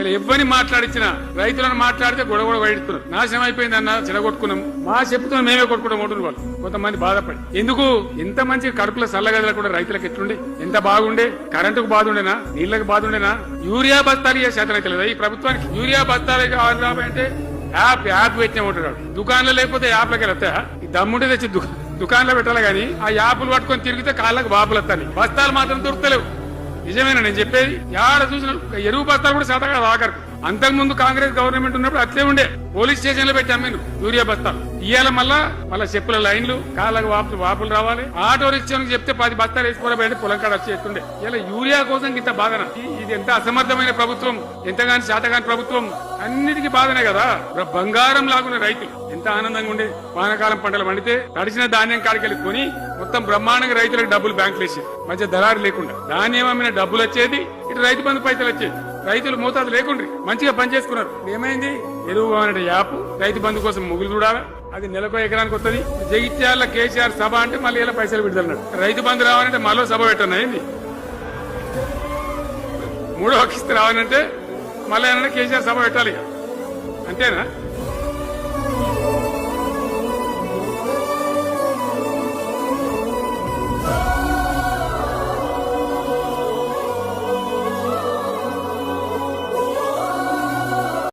ఇలా ఎవరిని మాట్లాడించినా రైతులను మాట్లాడితే గొడవ వైడుతున్నారు. నాశనం అయిపోయింది అన్న చెడగొట్టుకున్నాం మా చెప్పుతున్నాం మేమే కొట్టుకుంటాం ఓటును వాళ్ళు కొంతమంది బాధపడి. ఎందుకు ఎంత మంచి కడుపుల చల్లగదల కూడా రైతులకు ఎట్లుండే, ఎంత బాగుండే, కరెంటుకు బాధ ఉండేనా, నీళ్లకు బాధ ఉండేనా. యూరియా బస్తాలు ఏ శాతం అయితే లేదా ఈ ప్రభుత్వానికి. యూరియా బస్తాలు కావాలి అంటే యాప్ పెట్టిన ఉంటాడు. దుకాణంలో లేకపోతే యాప్లకి వెళ్తాయా? ఈ దమ్ముంటే తెచ్చి దుకాణంలో పెట్టాలి గానీ ఆ యాప్లు పట్టుకొని తిరిగితే కాళ్ళకు బాబులు వస్తాయి. బస్తాలు మాత్రం దొరుకుతలేవు. నిజమేనా నేను చెప్పేది? యాడ చూసిన ఎరువు బస్తాలు కూడా శాతగా ఆఖరు. అంతకు ముందు కాంగ్రెస్ గవర్నమెంట్ ఉన్నప్పుడు అట్లే ఉండే. పోలీస్ స్టేషన్ లో పెట్టాం మేము యూరియా బస్తాలు. ఇవాళ మళ్ళా చెప్పుల లైన్లు, కాళ్ళకు వాపులు రావాలి. ఆటో రిక్షానికి చెప్తే 10 బస్తాలు వేసుకోవాలి పొలం కాడ వచ్చేస్తుండే. ఇలా యూరియా కోసం ఇంత బాధన. ఇది ఎంత అసమర్థమైన ప్రభుత్వం, ఎంతగాని శాతగాని ప్రభుత్వం. అన్నిటికీ బాధనే కదా. బంగారం లాగున్న రైతులు ఎంత ఆనందంగా ఉండే. వానకాలం పంటలు పండితే తడిసిన ధాన్యం కాడికెళ్ళి కొని మొత్తం బ్రహ్మాండంగా రైతులకు డబ్బులు బ్యాంకులు వేసేది. మధ్య దళారు లేకుండా ధాన్యం అమ్మిన డబ్బులు వచ్చేది, ఇటు రైతు బంధు పైసలు వచ్చేది. రైతులు మోతాదు లేకుండా మంచిగా పనిచేసుకున్నారు. ఏమైంది? ఎరువు అనే యాప్ రైతు బంధు కోసం ముగ్గులు చూడాలా, అది నెలకు ఎకరానికి వస్తుంది. జగిత్యాల కేసీఆర్ సభ అంటే మళ్ళీ ఇలా పైసలు విడుదలన్నాడు. రైతు బంధు రావాలంటే మళ్ళీ సభ పెట్టనయింది. 3వ కిస్తీ రావాలంటే మళ్ళీ కేసీఆర్ సభ పెట్టాలి. అంతేనా?